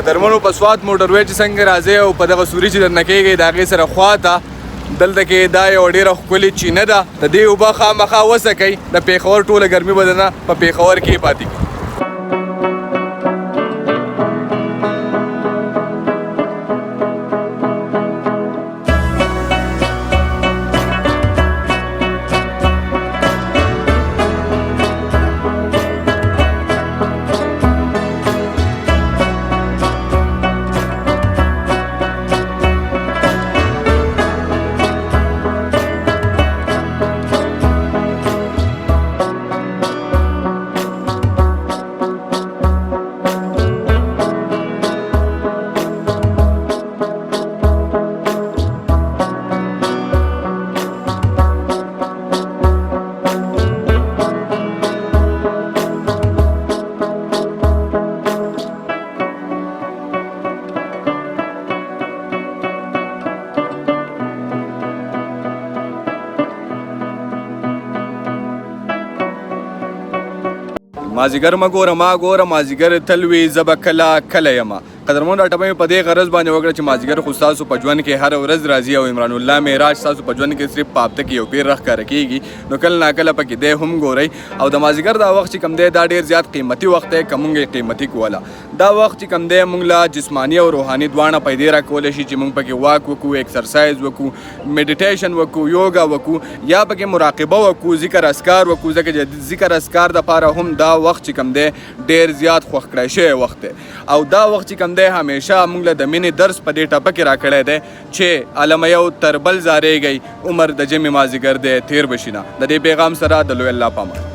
درمنو په سوات موټروي چې څنګه راځي او په دغه سوري چې درنه کېږي د هغې سره خواته دلته کې دا یو ډېره ښکلې چینه ده. د دې اوبه خامخا وڅکئ، د پېښور ټوله ګرمي به درنه په پېښور کې پاتې کړي. مازیګر مه ګوره ما ګوره، مازیګر تل وي زه به کله یمه. قدرمنو دا ټپه مې په دې غرض باندې وکړه چې مازیګر خو ستاسو په ژوند کې هره ورځ راځي او عمران الله معراج ستاسو په ژوند کې صرف په هفته کې یو پیر راښکاره کېږي، نو کله ناکله پکې دی هم ګورئ. او د مازیګر دا وخت چې کوم دی دا ډېر زیات قیمتي وخت دی که مونږ یې قیمتي کوله. دا وخت چې کوم دی مونږ له جسماني او روحاني دواړه پیدې راکولی شي چې مونږ پکې واک وکړو، ایکسرسایز وکړو، میډیټیشن وکړو، یوګا وکړو، یا پکې مراقبه وکړو، ذکر اذکار وکړو، ځکه چې ذکر اذکار دپاره هم دا وخت چې کوم دی ډېر زیات خوښ کړی شوی وخت دی. او دا وخت چې کوم دی همیشه موږ له د مینې درس په دې ټپه کې راکړی دی چې علمه یو تر بل زارېږئ، عمر د جمع مازدیګر دی تېر به شي نه. د دې پیغام سره د لوی الله پامان.